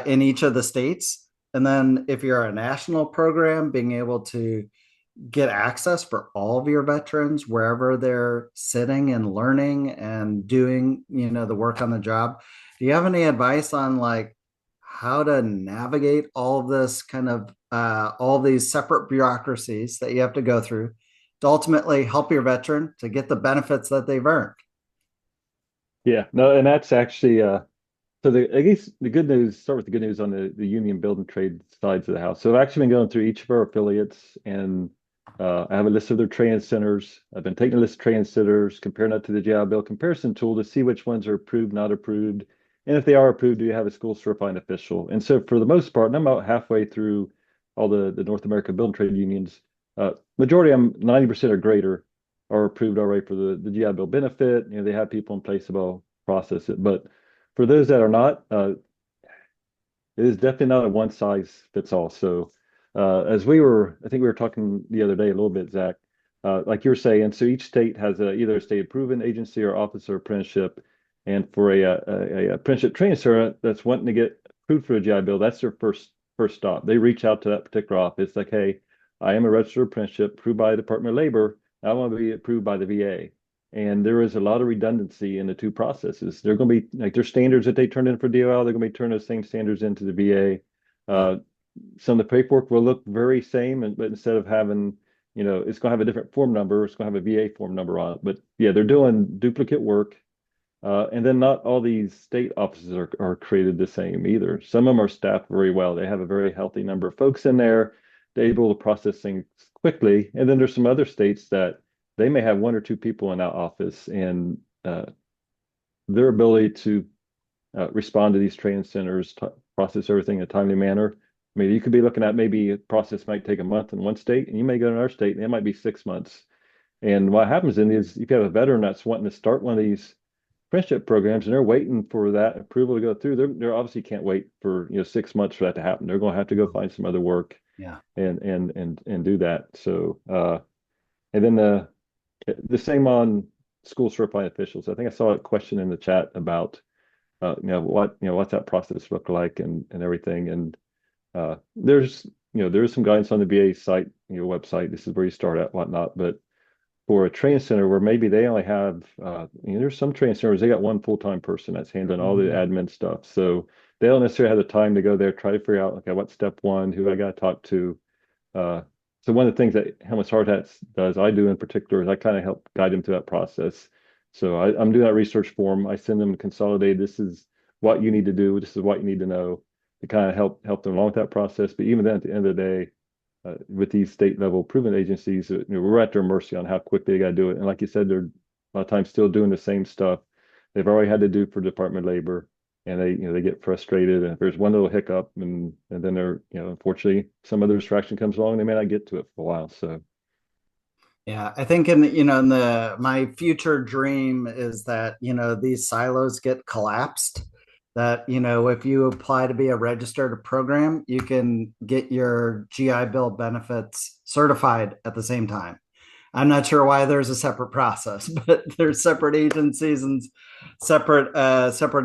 in each of the states. And then if you're a national program, being able to get access for all of your veterans wherever they're sitting and learning and doing, the work on the job. Do you have any advice on like how to navigate all of this kind of all these separate bureaucracies that you have to go through to ultimately help your veteran to get the benefits that they've earned? Yeah, no, and that's actually I guess the good news, start with the good news on the union building trade sides of the house. So I've actually been going through each of our affiliates and I have a list of their training centers. I've been taking a list of training centers, comparing that to the GI Bill comparison tool to see which ones are approved, not approved. And if they are approved, do you have a school certifying official? And so for the most part, and I'm about halfway through all the North American building trade unions, majority of them, 90% or greater, are approved already for the GI Bill benefit. They have people in place about process it. But for those that are not, it is definitely not a one size fits all. So I think we were talking the other day a little bit, Zach. like you're saying, so each state has either a state proven agency or officer apprenticeship. And for a apprenticeship training center that's wanting to get approved for a GI Bill, that's their first stop. They reach out to that particular office, like, hey, I am a registered apprenticeship approved by the Department of Labor. I want to be approved by the VA. And there is a lot of redundancy in the two processes. They're going to be like their standards that they turn in for DOL, they're going to be turning those same standards into the VA. Some of the paperwork will look very same, but instead of having, it's going to have a different form number, it's going to have a VA form number on it. But yeah, they're doing duplicate work. And then not all these state offices are created the same either. Some of them are staffed very well. They have a very healthy number of folks in there. They're able to process things quickly. And then there's some other states that they may have one or two people in that office, and their ability to respond to these training centers, process everything in a timely manner. I mean, you could be looking at maybe a process might take a month in one state, and you may go to another state, and it might be 6 months. And what happens then is if you have a veteran that's wanting to start one of these apprenticeship programs and they're waiting for that approval to go through, they obviously can't wait for 6 months for that to happen. They're going to have to go find some other work, and do that. So and then the same on school certifying officials. I think I saw a question in the chat about what's that process look like and everything. And there's some guidance on the VA site, website. This is where you start at, whatnot. But for a training center where maybe they only have, there's some training centers, they got one full-time person that's handling all the admin stuff. So they don't necessarily have the time to go there, try to figure out, okay, what's step one, who I got to talk to. So one of the things that Helmets Hardhats does, I do in particular, is I kind of help guide them through that process. So I'm doing that research for them. I send them consolidated, this is what you need to do, this is what you need to know, to kind of help them along with that process. But even then, at the end of the day, with these state level proven agencies, we're at their mercy on how quickly they got to do it. And like you said, they're a lot of times still doing the same stuff they've already had to do for Department of Labor, and they get frustrated. And if there's one little hiccup, and then they're unfortunately some other distraction comes along, they may not get to it for a while. So yeah, I think in my future dream is that these silos get collapsed. That if you apply to be a registered program, you can get your GI Bill benefits certified at the same time. I'm not sure why there's a separate process, but there's separate agencies and separate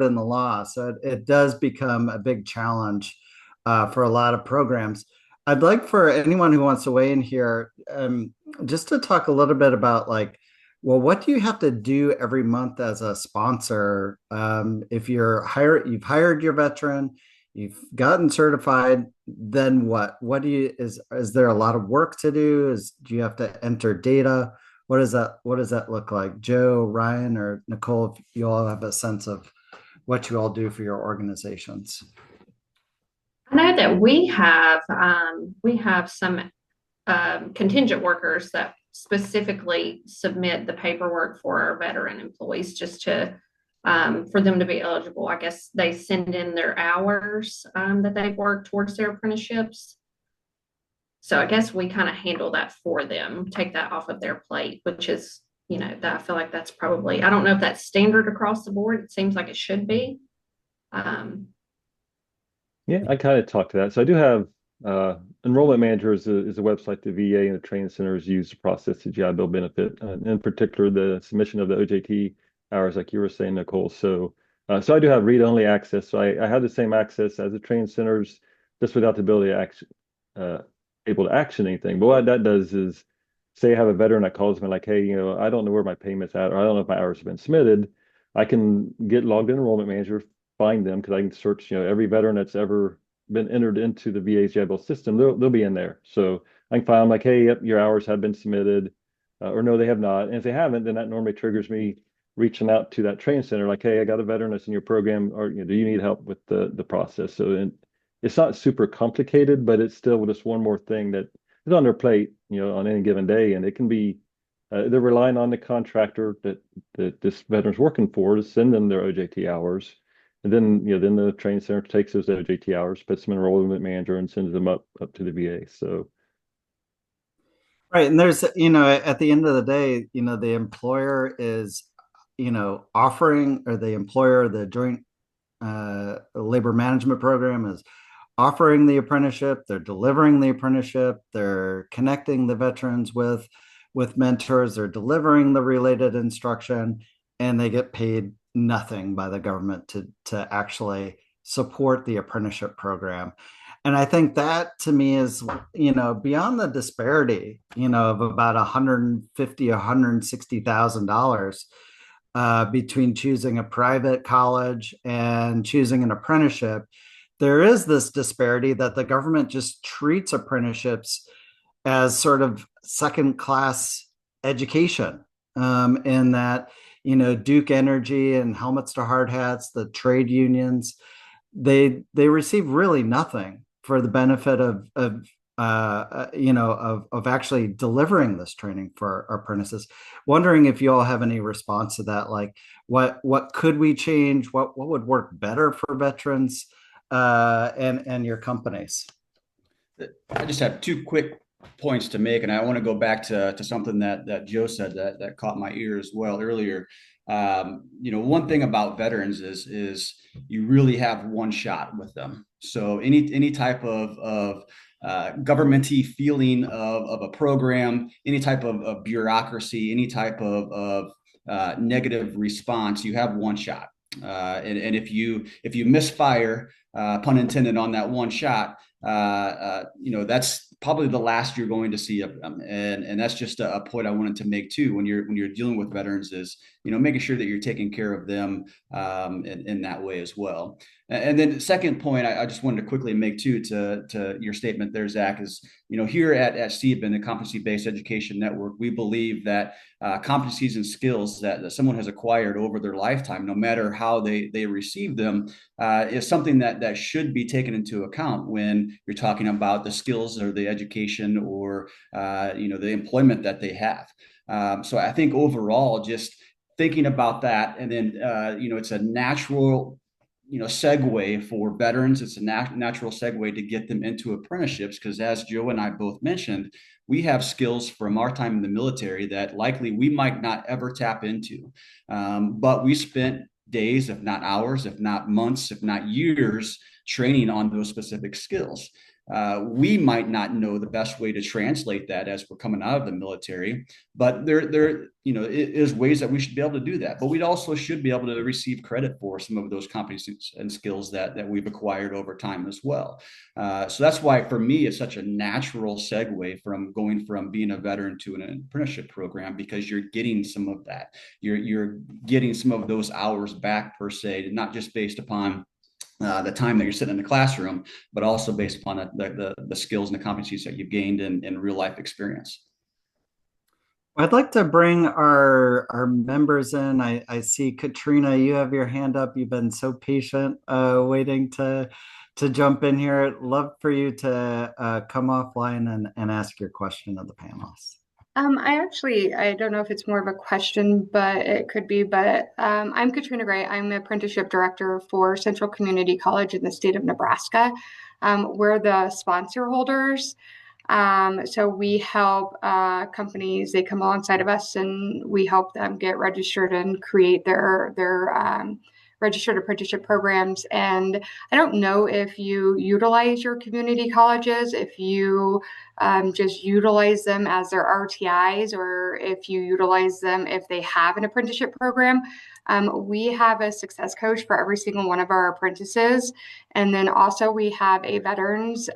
in the law. So it does become a big challenge for a lot of programs. I'd like for anyone who wants to weigh in here, just to talk a little bit about well, what do you have to do every month as a sponsor? If you've hired your veteran, you've gotten certified, then what? Is there a lot of work to do? Do you have to enter data? What does that look like? Joe, Ryan, or Nichole, if you all have a sense of what you all do for your organizations. I know that we have some contingent workers that specifically submit the paperwork for our veteran employees just to for them to be eligible. I guess they send in their hours that they've worked towards their apprenticeships. So I guess we kind of handle that for them, take that off of their plate, which is, that I feel like that's probably, I don't know if that's standard across the board. It seems like it should be. Yeah, I kind of talked to that. So I do have Enrollment Manager is a website the VA and the training centers use to process the GI Bill benefit, in particular the submission of the OJT hours, like you were saying, Nichole. So I do have read-only access. So I have the same access as the training centers, just without the ability to able to action anything. But what that does is, say I have a veteran that calls me like, hey, I don't know where my payment's at, or I don't know if my hours have been submitted. I can get logged in Enrollment Manager, find them, because I can search, every veteran that's ever been entered into the VA's GI Bill system, they'll be in there. So I can find, like, hey, yep, your hours have been submitted, or no, they have not. And if they haven't, then that normally triggers me reaching out to that training center, like, hey, I got a veteran that's in your program, or do you need help with the process? So it's not super complicated, but it's still just one more thing that is on their plate, on any given day. And it can be, they're relying on the contractor that this veteran's working for to send them their OJT hours. And then, then the training center takes those OJT hours, puts them in Enrollment Manager, and sends them up to the VA. So. Right. And there's, at the end of the day, the employer is, offering, or the joint labor management program is offering the apprenticeship, they're delivering the apprenticeship, they're connecting the veterans with with mentors. They're delivering the related instruction, and they get paid nothing by the government to actually support the apprenticeship program. And I think that to me is, beyond the disparity, of about 150, $160,000 between choosing a private college and choosing an apprenticeship. There is this disparity that the government just treats apprenticeships as sort of second class education, in that, Duke Energy and helmets to Hardhats, the trade unions, they receive really nothing for the benefit of actually delivering this training for our apprentices. Wondering if you all have any response to that, like what could we change, what would work better for veterans and your companies. I just have two quick points to make, and I want to go back to something that Joe said that caught my ear as well earlier. One thing about veterans is you really have one shot with them. So any type of governmenty feeling of a program, any type of bureaucracy, any type of negative response, you have one shot. And if you misfire, pun intended, on that one shot, that's probably the last you're going to see of them. And that's just a point I wanted to make too, when you're dealing with veterans, is, making sure that you're taking care of them in that way as well. And then the second point I just wanted to quickly make too, to your statement there, Zach, is, here at CBIN, the Competency-Based Education Network, we believe that competencies and skills that someone has acquired over their lifetime, no matter how they receive them, is something that should be taken into account when you're talking about the skills or the education or the employment that they have. So I think overall, just thinking about that, and then it's a natural segue for veterans. It's a natural segue to get them into apprenticeships, because as Joe and I both mentioned, we have skills from our time in the military that likely we might not ever tap into, but we spent days, if not hours, if not months, if not years, training on those specific skills. We might not know the best way to translate that as we're coming out of the military, but there is ways that we should be able to do that. But we also should be able to receive credit for some of those competencies and skills that we've acquired over time as well. So that's why, for me, it's such a natural segue from going from being a veteran to an apprenticeship program, because you're getting some of that. You're getting some of those hours back, per se, not just based upon the time that you're sitting in the classroom, but also based upon the skills and the competencies that you've gained in real life experience. I'd like to bring our members in. I see Katrina, you have your hand up. You've been so patient, waiting to jump in here. I'd love for you to come offline and ask your question of the panelists. I don't know if it's more of a question, but it could be. But I'm Katrina Gray. I'm the apprenticeship director for Central Community College in the state of Nebraska. We're the sponsor holders. So we help companies. They come alongside of us, and we help them get registered and create their registered apprenticeship programs. And I don't know if you utilize your community colleges, if you just utilize them as their RTIs, or if you utilize them if they have an apprenticeship program. We have a success coach for every single one of our apprentices. And then also we have a veterans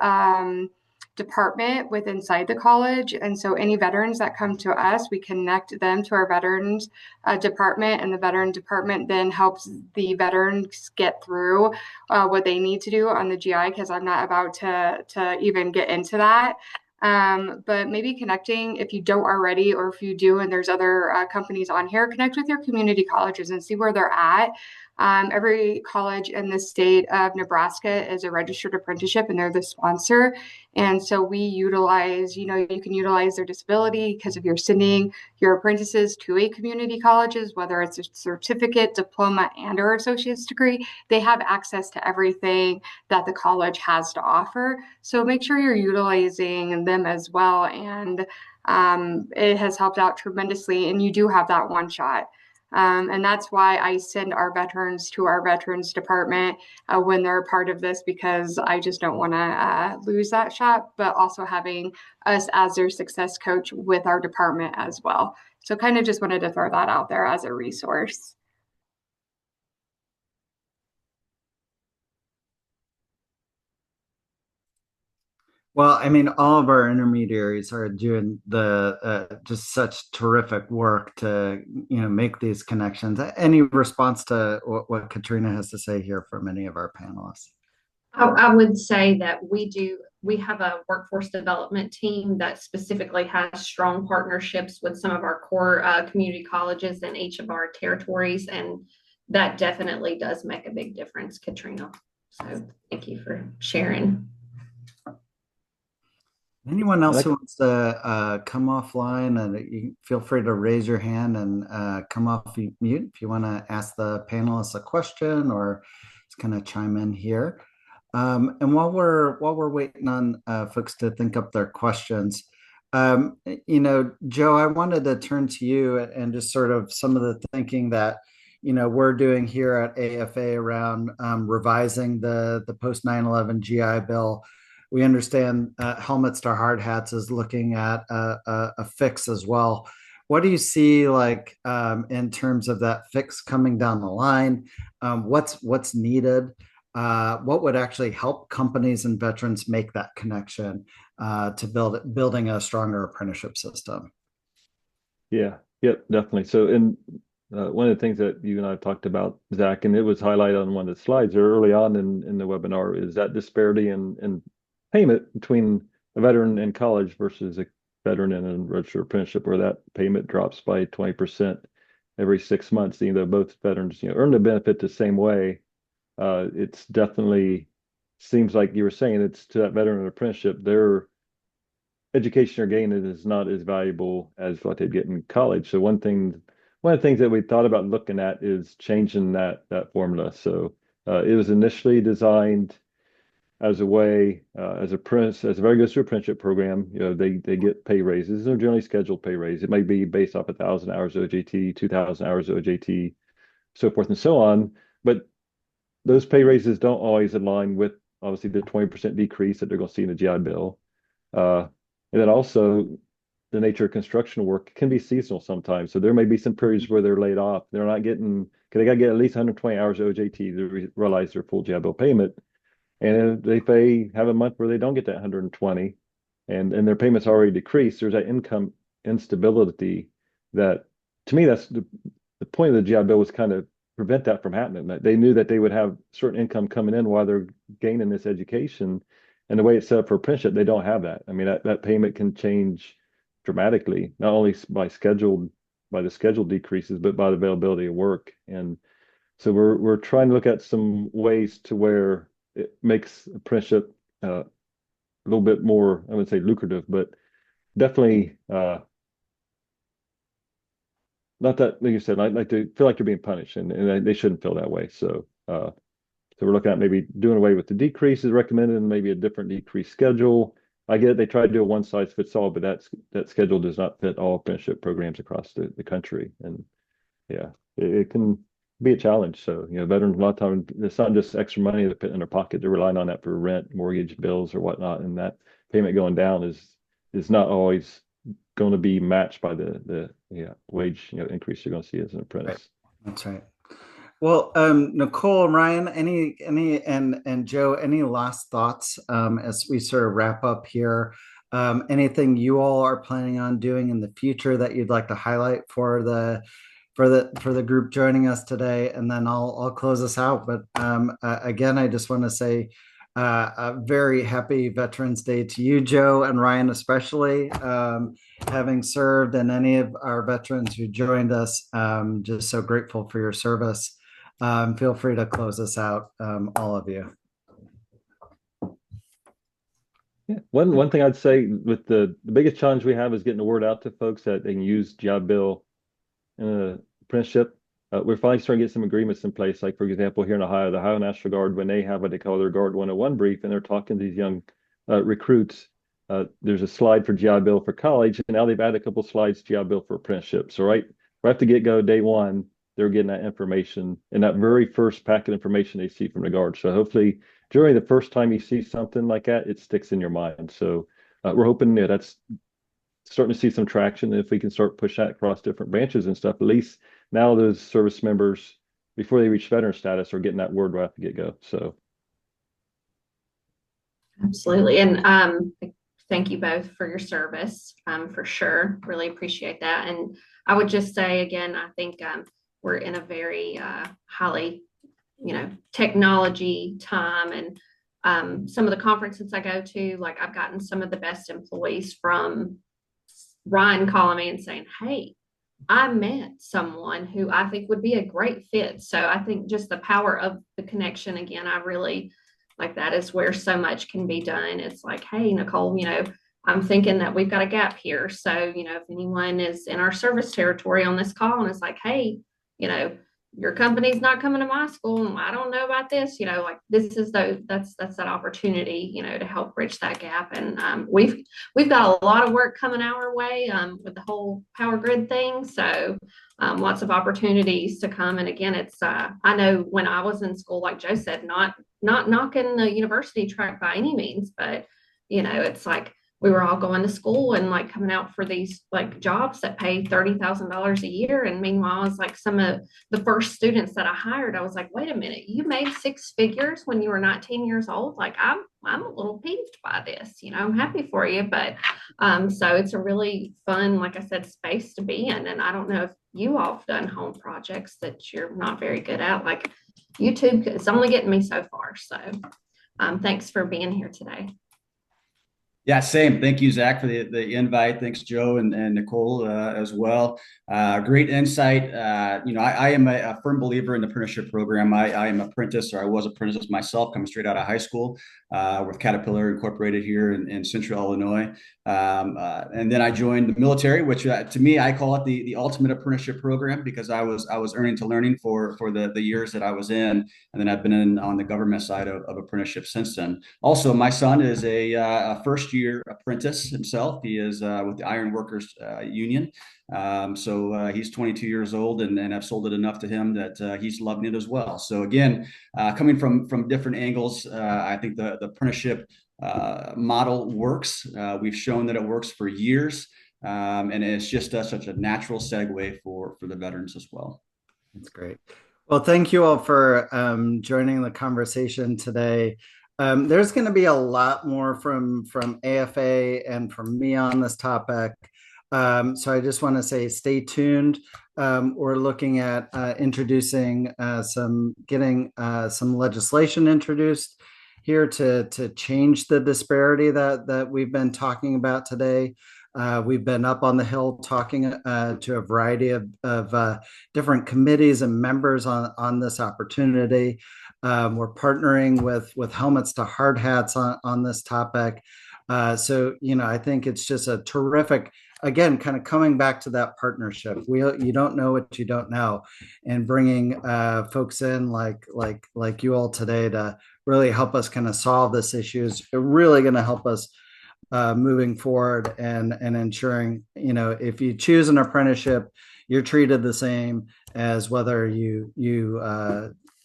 department with inside the college. And so any veterans that come to us, we connect them to our veterans department, and the veteran department then helps the veterans get through what they need to do on the GI, because I'm not about to even get into that. But maybe connecting, if you don't already, or if you do, and there's other companies on here, connect with your community colleges and see where they're at. Every college in the state of Nebraska is a registered apprenticeship, and they're the sponsor. And so we utilize, you can utilize their disability, because if you're sending your apprentices to a community colleges, whether it's a certificate, diploma, and or associate's degree, they have access to everything that the college has to offer. So make sure you're utilizing them as well. And it has helped out tremendously. And you do have that one shot. And that's why I send our veterans to our veterans department when they're a part of this, because I just don't want to lose that shot, but also having us as their success coach with our department as well. So kind of just wanted to throw that out there as a resource. Well, I mean, all of our intermediaries are doing the just such terrific work to, make these connections. Any response to what Katrina has to say here from any of our panelists? I would say that we have a workforce development team that specifically has strong partnerships with some of our core community colleges in each of our territories. And that definitely does make a big difference, Katrina. So thank you for sharing. Anyone else who wants to come offline, and you feel free to raise your hand and come off mute if you want to ask the panelists a question or just kind of chime in here. And while we're waiting on folks to think up their questions, Joe, I wanted to turn to you and just sort of some of the thinking that we're doing here at AFA around revising the post 9/11 GI Bill. We understand helmets to hard hats is looking at a fix as well. What do you see like in terms of that fix coming down the line? What's needed? What would actually help companies and veterans make that connection to building a stronger apprenticeship system? Yeah, yep, definitely. So, one of the things that you and I have talked about, Zach, and it was highlighted on one of the slides early on in the webinar, is that disparity in payment between a veteran in college versus a veteran in a registered apprenticeship, where that payment drops by 20% every 6 months. Both veterans earn the benefit the same way. It's definitely seems like you were saying, it's to that veteran apprenticeship, their education they're gaining is not as valuable as what they'd get in college. So one of the things that we thought about looking at is changing that formula. So it was initially designed as a way, as a very good apprenticeship program. They get pay raises. They're generally scheduled pay raise. It might be based off 1,000 hours OJT, 2,000 hours OJT, so forth and so on. But those pay raises don't always align with obviously the 20% decrease that they're going to see in the GI Bill. And then also the nature of construction work can be seasonal sometimes. So there may be some periods where they're laid off. They're not getting, because they got to get at least 120 hours OJT to realize their full GI Bill payment. And if they have a month where they don't get that 120 and their payments already decreased, there's that income instability that, to me, that's the point of the GI Bill was kind of prevent that from happening. That they knew that they would have certain income coming in while they're gaining this education. And the way it's set up for apprenticeship, they don't have that. I mean, that payment can change dramatically, not only by the scheduled decreases, but by the availability of work. And so we're trying to look at some ways to where it makes apprenticeship a little bit more, I would say, lucrative, but definitely not that, like you said, like to feel like you're being punished, and they shouldn't feel that way. So we're looking at maybe doing away with the decreases recommended and maybe a different decrease schedule. I get it, they try to do a one size fits all, but that schedule does not fit all apprenticeship programs across the country. And yeah, it can be a challenge. So, veterans, a lot of times, it's not just extra money they put in their pocket. They're relying on that for rent, mortgage, bills, or whatnot. And that payment going down is not always going to be matched by the wage increase you're going to see as an apprentice. Right. That's right. Well, Nichole, Ryan, and Joe, any last thoughts as we sort of wrap up here? Anything you all are planning on doing in the future that you'd like to highlight for the group joining us today, and then I'll close us out. But again, I just want to say a very happy Veterans Day to you, Joe, and Ryan especially, having served, and any of our veterans who joined us. Just so grateful for your service. Feel free to close us out, all of you. Yeah, one thing I'd say with the biggest challenge we have is getting the word out to folks that they can use GI Bill in an apprenticeship. We're finally starting to get some agreements in place. Like, for example, here in Ohio, the Ohio National Guard, when they have what they call their Guard 101 brief, and they're talking to these young recruits, there's a slide for GI Bill for college, and now they've added a couple slides GI Bill for apprenticeship. So right at the get-go, day one, they're getting that information in that very first packet of information they see from the guard. So hopefully during the first time you see something like that, it sticks in your mind. So we're hoping that's starting to see some traction. If we can start push that across different branches and stuff, at least now those service members, before they reach veteran status, are getting that word right at the get-go. So absolutely. And thank you both for your service, for sure. Really appreciate that. And I would just say again, I think we're in a very highly, technology time, and some of the conferences I go to, like I've gotten some of the best employees from Ryan calling me and saying, "Hey, I met someone who I think would be a great fit." So I think just the power of the connection, again, I really like that is where so much can be done. It's like, "Hey, Nichole, I'm thinking that we've got a gap here. So, if anyone is in our service territory on this call and it's like, hey, your company's not coming to my school and I don't know about this, like this is that's that opportunity, to help bridge that gap." And we've got a lot of work coming our way with the whole power grid thing. So lots of opportunities to come. And again, it's I know when I was in school, like Joe said, not knocking the university track by any means, but it's like we were all going to school and like coming out for these like jobs that pay $30,000 a year. And meanwhile, it's like some of the first students that I hired, I was like, wait a minute, you made six figures when you were 19 years old. Like I'm a little peeved by this, I'm happy for you. But so it's a really fun, like I said, space to be in. And I don't know if you all have done home projects that you're not very good at. Like YouTube is only getting me so far. So thanks for being here today. Yeah, same. Thank you, Zach, for the invite. Thanks, Joe and Nichole as well. Great insight. I am a firm believer in the apprenticeship program. I am apprentice, or I was apprentice myself, coming straight out of high school with Caterpillar Incorporated here in Central Illinois. And then I joined the military, which to me, I call it the ultimate apprenticeship program, because I was earning to learning for the years that I was in. And then I've been on the government side of apprenticeship since then. Also, my son is a first year apprentice himself. He is with the Iron Workers Union. So he's 22 years old, and I've sold it enough to him that he's loving it as well. So again, coming from different angles, I think the apprenticeship model works. We've shown that it works for years, and it's just such a natural segue for the veterans as well. That's great. Well, thank you all for joining the conversation today. There's going to be a lot more from AFA and from me on this topic. So I just want to say, stay tuned. We're looking at introducing getting some legislation introduced here to change the disparity that we've been talking about today. We've been up on the Hill talking to a variety of different committees and members on this opportunity. We're partnering with Helmets to Hardhats on this topic. So, I think it's just a terrific, again, kind of coming back to that partnership. You don't know what you don't know, and bringing folks in like you all today to really help us kind of solve this issue is really going to help us moving forward and ensuring, if you choose an apprenticeship, you're treated the same as whether you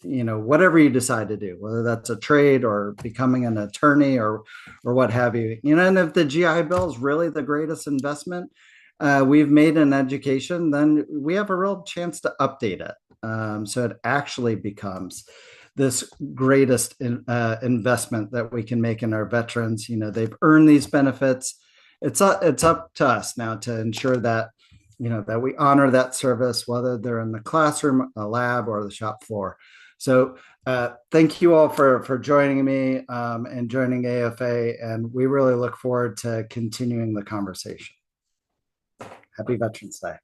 whatever you decide to do, whether that's a trade or becoming an attorney or what have you. And if the GI Bill is really the greatest investment we've made in education, then we have a real chance to update it. So it actually becomes this greatest investment that we can make in our veterans. They've earned these benefits. It's up to us now to ensure that, that we honor that service, whether they're in the classroom, a lab, or the shop floor. So thank you all for joining me and joining AFA. And we really look forward to continuing the conversation. Happy Veterans Day.